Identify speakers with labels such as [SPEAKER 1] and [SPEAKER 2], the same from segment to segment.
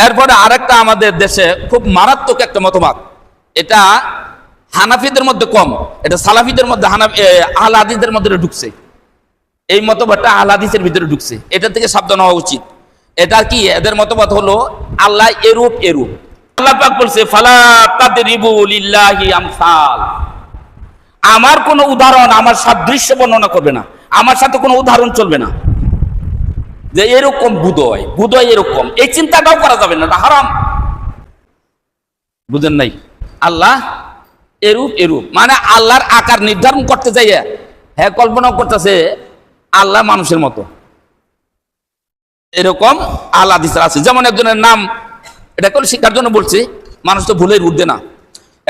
[SPEAKER 1] এরপরে আরেকটা আমাদের দেশে খুব মারাত্মক একটা মতবাদ, এটা হানাফিদের মধ্যে কম, এটা সালাফিদের মধ্যে আহলে হাদিসদের মধ্যে ঢুকছে। এই মতবাদটা আহলে হাদিসের ভিতরে ঢুকছে, এটা থেকে সাবধান হওয়া উচিত। এটা কি এদের মতবাদ হলো আল্লাহ এরূপ এরূপ। আল্লাহ পাক বলছে ফালা তাদরিবু লিল্লাহি আমসাল, আমার কোনো উদাহরণ আমার সাদৃশ্য বর্ণনা করবে না, আমার সাথে কোনো উদাহরণ চলবে না যে এরকম বুদয় বুদয় এরকম, এই চিন্তাটাও করা যাবে না, এটা হারাম। বুঝেন নাই? আল্লাহ এরূপ এরূপ মানে আল্লাহর আকার নির্ধারণ করতে যাইয়া হ্যাঁ কল্পনা করতেছে আল্লাহ মানুষের মতো, এরকম আল্লাহ হাদিসে আছে। যেমন একজনের নাম, এটা কোন শিক্ষার জন্য বলছি, মানুষ তো ভুলের ঊর্ধ্বে না।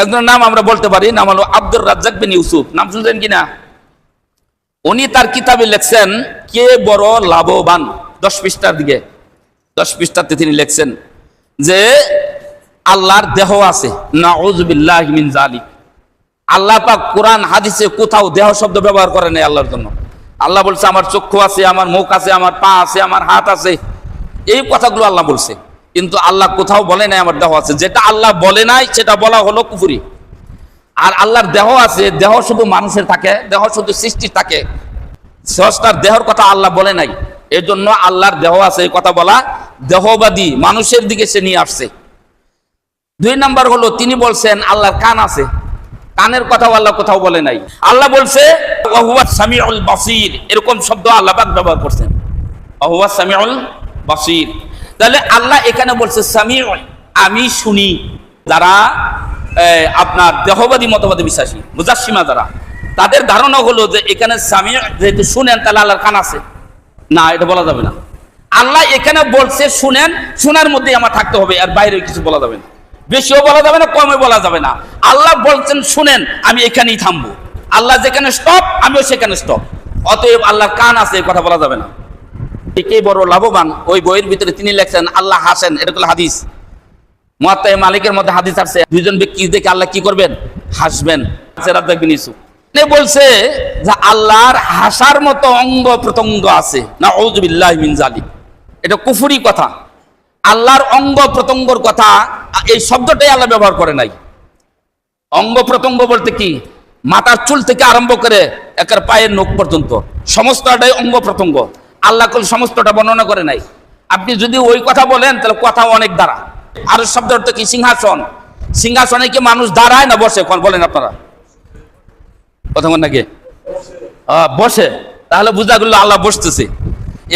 [SPEAKER 1] একজনের নাম আমরা বলতে পারি, নাম হলো আব্দুর রাজ্জাক বিন ইউসুফ, নাম শুনছেন কিনা? উনি তার কিতাবে লিখছেন কে বড় লাভবান, 10 পৃষ্ঠার দিকে, 10 পৃষ্ঠাতে তিনি লিখছেন যে আল্লাহর দেহ আছে, নাউযুবিল্লাহি মিন যালিক। আল্লাহ পাক কোরআন হাদিসে কোথাও দেহ শব্দ ব্যবহার করে নাই আল্লাহর জন্য। আল্লাহ বলছে আমার চক্ষু আছে, আমার মুখ আছে, আমার পা আছে, আমার হাত আছে, এই কথাগুলো আল্লাহ বলছে। কিন্তু আল্লাহ কোথাও বলে নাই আমার দেহ আছে। যেটা আল্লাহ বলে নাই সেটা বলা হলো কুফরি। আর আল্লাহর দেহ আছে, দেহ শুধু মানুষের থাকে, দেহ শুধু সৃষ্টির থাকে, স্রষ্টার দেহর কথা আল্লাহ বলে নাই। এই জন্য আল্লাহর দেহ আছে এই কথা বলা দেহবাদী, মানুষের দিকে সে নিয়ে আসছে। 2 নাম্বার হলো তিনি বলছেন আল্লাহর কান আছে, কানের কথাও আল্লাহ কোথাও বলে নাই। আল্লাহ বলছে ওয়া হুয়া সামিউল বাসীর, এরকম শব্দ আল্লাহ পাক ব্যবহার করছেন, ওয়া হুয়া সামিউল বাসীর। তাহলে আল্লাহ এখানে বলছে সামিউ, আমি শুনি। যারা আপনার দেহবাদী মতবাদে বিশ্বাসী মুজাসসিমা যারা, তাদের ধারণা হলো যে এখানে সামিউ যেহেতু শুনেন তাহলে আল্লাহর কান আছে, না এটা বলা যাবে না। আল্লাহ এখানে বলছে শুনেন, শোনার মধ্যেই আমার থাকতে হবে, আর বাইরে কিছু বলা যাবে না, বেশিও বলা যাবে না, কমে বলা যাবে না। আল্লাহ বলছেন শুনেন, আমি এখানেই থামবো। আল্লাহ যেখানে স্টপ, আমিও সেখানে স্টপ। অতএব আল্লাহর কান আছে এই কথা বলা যাবে না। কে বড় লাভবান, ওই বইয়ের ভিতরে তিনি লেখছেন আল্লাহ হাসেন, এটা হলো হাদিস। মুয়াত্তা মালিকের মধ্যে হাদিস আছে, 2 জন ব্যক্তি দেখে আল্লাহ কি করবেন? হাসবেন। রাজ্জাক বিন ইউসুফ বলছে যে আল্লাহর হাসার মতো অঙ্গ প্রত্যঙ্গ আছে, নাউযুবিল্লাহি মিন যালিক। এটা কুফরি কথা। আল্লাহর অঙ্গ প্রত্যঙ্গর কথা এই শব্দটাই আল্লাহ ব্যবহার করে নাই। অঙ্গ প্রত্যঙ্গ বলতে কি? মাথার চুল থেকে আরম্ভ করে একের পায়ের নখ পর্যন্ত সমস্তটাই অঙ্গ প্রত্যঙ্গ। আল্লাহ কোন সমস্তটা বর্ণনা করে নাই। আপনি যদি ওই কথা বলেন তাহলে কথা অনেক দ্বারা। আর শব্দ অর্থ কি? সিংহাসন। সিংহাসনে কি মানুষ দাঁড়ায় না বসে? বলেন আপনারা, কথা বলেন নাকি? বসে। তাহলে বুঝা গেল আল্লাহ বসতেছে।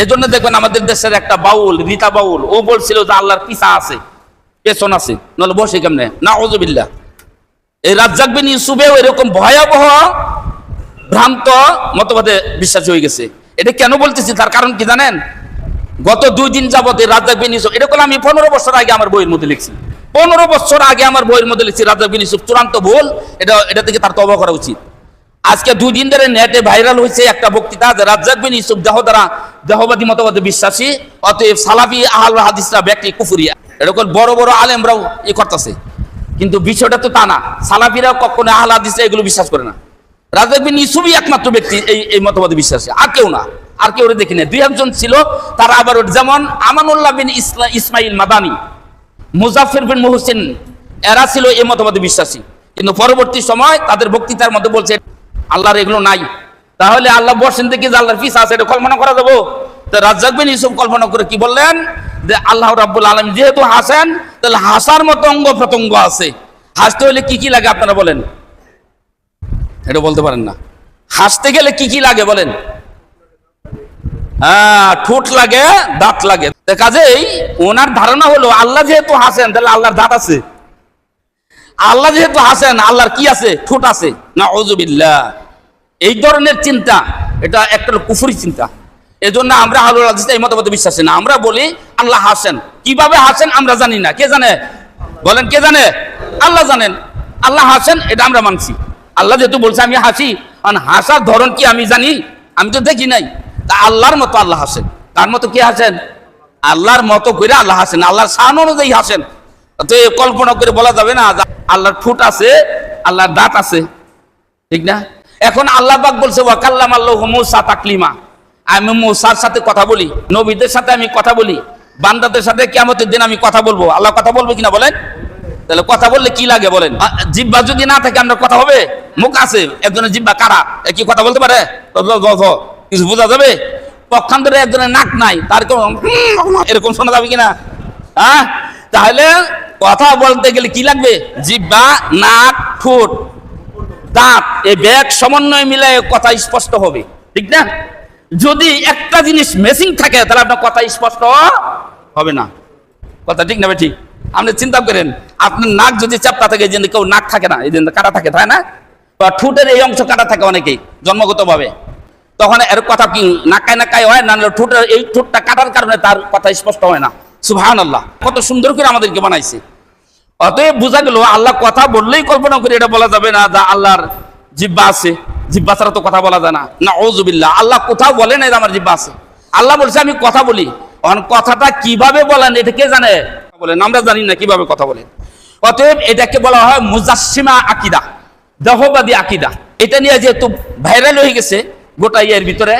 [SPEAKER 1] এজন্য দেখবেন আমাদের দেশের একটা বাউল, রীতা বাউল, ও বলছিল যে আল্লাহর পিছা আছে, পেছন আছে, নাহলে বসে কেমনে? নাউযুবিল্লাহ। এই রাজ্জাক বিন ইউসুফেও এরকম ভয়াবহ ভ্রান্ত মতবাদে বিশ্বাসী হয়ে গেছে। এটা কেন বলতেছি তার কারণ কি জানেন? গত 2 দিন যাবত রাজ্জাক বিন ইউসুফ, এটা আমি 15 বছর আগে আমার বইয়ের মধ্যে লিখছি, 15 বছর আগে আমার বইয়ের মধ্যে লিখছি রাজ্জাক বিন ইউসুফ চূড়ান্ত ভুল, এটা থেকে তার তওবা করা উচিত। আজকে 2 দিন ধরে নেটে ভাইরাল হয়েছে একটা বক্তৃতা যে রাজ্জাক বিন ইউসুফ দেহবাদী মতবাদে বিশ্বাসী, অতএব সালাফি আহলে হাদিসরা ব্যক্তি কুফরিয়া। এরকম বড় বড় আলেমরাও করতেছে, কিন্তু বিষয়টা তো তা না। সালাফিরা কখনো আহলে হাদিসরা এগুলো বিশ্বাস করে না। রাজ্জাক বিন ইউসুফই একমাত্র ব্যক্তি এই মতবাদে বিশ্বাসী, আর কেউ না, আর কেউ দেখি না। 2 একজন ছিল তারা আবার, যেমন আমানুল্লাহ বিন ইসমাইল মাদানী, মুজাফফর বিন মুহসিন, এরা ছিল এই মতবাদে বিশ্বাসী। কিন্তু পরবর্তী সময় তাদের বক্তৃতার মধ্যে বলছে আল্লাহর এগুলো নাই। তাহলে আল্লাহ বসেন দেখি যে আল্লাহর পিছা আছে, এটা কল্পনা করা যাবো? তো রাজ্জাক বিন ইউসুফ কল্পনা করে কি বললেন যে আল্লাহ রাব্বুল আলামিন যেহেতু হাসেন, তাহলে হাসার মতো অঙ্গ প্রত্যঙ্গ আছে। হাসতে হলে কি কি লাগে আপনারা বলেন? এটা বলতে পারেন না। হাসতে গেলে কি কি লাগে বলেন? ঠোঁট লাগে, দাঁত লাগে। কাজেই ওনার ধারণা হলো আল্লাহ যেহেতু হাসেন তাহলে আল্লাহর দাঁত আছে। আল্লাহ যেহেতু হাসেন, আল্লাহর কি আছে? ঠোঁট আছে। নাউযুবিল্লাহ। এই ধরনের চিন্তা, এটা একটা কুফরি চিন্তা। এজন্য আমরা আহলুল হাদিস এই মতবাদে বিশ্বাসী না। আমরা বলি আল্লাহ হাসেন। কিভাবে হাসেন আমরা জানি না। কে জানে? বলেন, কে জানে? আল্লাহ জানেন। আল্লাহ হাসেন এটা আমরা মানছি। আল্লাহ যেহেতু বলছে আমি হাসি, কারণ হাসার ধরন কি আমি জানি? আমি তো দেখি নাই। তা আল্লাহর মতো আল্লাহ হাসেন। তার মতো কি হাসেন? আল্লাহর মতো করে আল্লাহ হাসেন, আল্লাহর শান অনুযায়ী হাসেন। তো কল্পনা করে বলা যাবে না আল্লাহর ঠোঁট আছে, আল্লাহর দাঁত আছে, ঠিক না? এখন আল্লাহ পাক বলছে ওয়া কাল্লামাল্লাহু মূসা তাকলিমা, আমি মূসার সাথে কথা বলি, নবীদের সাথে আমি কথা বলি। বান্দাদের সাথে কিয়ামতের দিন আমি কথা বলবো, আল্লাহ কথা বলবে কিনা বলেন? তাহলে কথা বললে কি লাগে বলেন? জিহ্বা যদি না থাকে আমরা কথা হবে? মুখ আছে, একজনের জিহ্বা কারা, কি কথা বলতে পারে? কিছু বোঝা যাবে? পক্ষান্তরে একজনের নাক নাই, তার এরকম শোনা যাবে কিনা? হ্যাঁ, তাহলে কথা বলতে গেলে কি লাগবে? জিহ্বা, নাক, ঠোঁট, দাঁত, এই ব্যাগ সমন্বয় মিলে কথা স্পষ্ট হবে, ঠিক না? যদি একটা জিনিস মেসিং থাকে তাহলে আপনার কথা স্পষ্ট হবে না। কথা ঠিক না? ঠিক। আপনি চিন্তা করেন, আপনার নাক যদি চাপটা থাকে, যে কেউ নাক থাকে না, এই যে কাটা থাকে, তাই না? বা ঠোঁটের এই অংশ কাটা থাকে অনেকেই জন্মগত ভাবে, তখন এর কথা কি নাকায় নাকায় হয় না, ঠোঁটের এই ঠোঁটটা কাটার কারণে তার কথা স্পষ্ট হয় না। সুবহানাল্লাহ, কত সুন্দর করে আমাদেরকে বানাইছে। অতএব বোঝা গেল আল্লাহ কথা বললেই কল্পনা করে এটা বলা যাবে না যে আল্লাহর জিহ্বা আছে, জিহ্বা ছাড়া তো কথা বলা যায় না। নাউযুবিল্লাহ, আল্লাহ কোথাও বলে নাই আমার জিহ্বা আছে। আল্লাহ বলছে আমি কথা বলি। কথাটা কিভাবে বলেন এটা কে জানে? বলেন, আমরা জানি না কিভাবে কথা বলেন। অতএব এটাকে বলা হয় মুজাসসিমা আকীদা, দেহবাদী আকীদা। এটা নিয়ে যেহেতু ভাইরাল হয়ে গেছে গোটা ইয়ের ভিতরে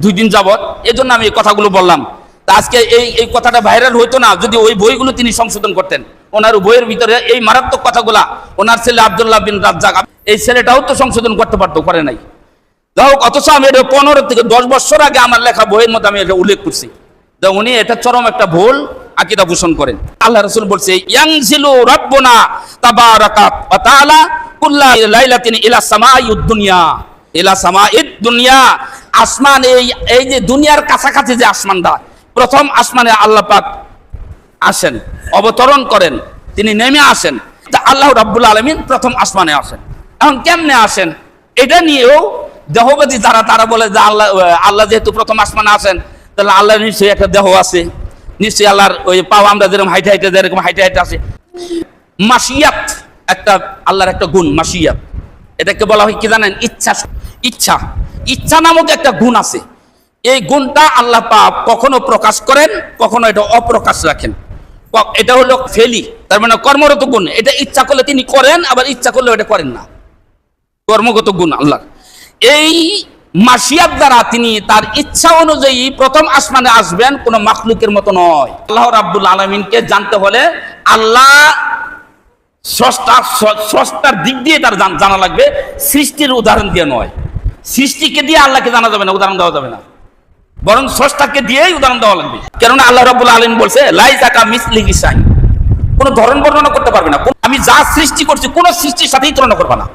[SPEAKER 1] 2 দিন যাবত, এজন্য আমি এই কথাগুলো বললাম। তা আজকে এই কথাটা ভাইরাল হইতো না যদি ওই বইগুলো তিনি সংশোধন করতেন। ওনার বইয়ের ভিতরে এই মারাত্মক কথাগুলা ওনার ছেলে আব্দুল্লাহ বিন রাজ্জাক, এই ছেলেটাও তো সংশোধন করতে পারতো, করে নাই। যাই হোক, অথচ আমি এটা 15 থেকে 10 বছর আগে আমার লেখা বইয়ের মধ্যে আমি এটা উল্লেখ করছি। উনি এটা চরম একটা ভুল আকীদা পোষণ করেন। আল্লাহ রাসূল বলছে, ইয়ানজিলু রাব্বুনা তাবারাকা ওয়া তাআলা কুল্লা লাইলাতিন ইলা সামাইদ দুনিয়া, ইলা সামাইদ দুনিয়া। আসমান, এই যে দুনিয়ার কাছাকাছি যে আসমানটা, প্রথম আসমানে আল্লাহ পাক আসেন, অবতরণ করেন, তিনি নেমে আসেন। তা আল্লাহ রাব্বুল আলামিন প্রথম আসমানে আসেন। এখন কেমনে আসেন এটা নিয়েও দেহবাদী তারা বলে যে আল্লাহ যেহেতু প্রথম আসমানে আসেন, তাহলে আল্লাহ নিশ্চয়ই একটা দেহ আছে, নিশ্চয়ই আল্লাহর ওই পাও আমরা যেরকম হাইটে হাইটে যেরকম হাইটে হাইটে আছে। মাশিয়াত একটা আল্লাহর একটা গুণ, মাশিয়াত। এটাকে বলা হয় কি জানেন? ইচ্ছা। ইচ্ছা, ইচ্ছা নামক একটা গুণ আছে। এই গুণটা আল্লাহ পাক কখনো প্রকাশ করেন, কখনো এটা অপ্রকাশ রাখেন। এটা হলো ফেলি, তার মানে কর্মরত গুণ। এটা ইচ্ছা করলে তিনি করেন, আবার ইচ্ছা করলে এটা করেন না, কর্মগত গুণ আল্লাহ। এই মাশিয়াত দ্বারা তিনি তার ইচ্ছা অনুযায়ী প্রথম আসমানে আসবেন, কোন মাখলুকের মতো নয়। আল্লাহ রাব্বুল আলামিনকে জানতে হলে আল্লাহ স্রষ্টার দিক দিয়ে তার জানা লাগবে, সৃষ্টির উদাহরণ দিয়ে নয়। সৃষ্টিকে দিয়ে আল্লাহকে জানা যাবে না, উদাহরণ দেওয়া যাবে না, বরং স্রষ্টাকে দিয়েই উদাহরণ দেওয়া লাগবে। কেননা আল্লাহ রাব্বুল আলামিন বলছে, লাইসা কামিসলিহি শাই, কোনো ধরন বর্ণনা করতে পারবে না। আমি যা সৃষ্টি করছি কোন সৃষ্টির সাথেই তুলনা করবে না।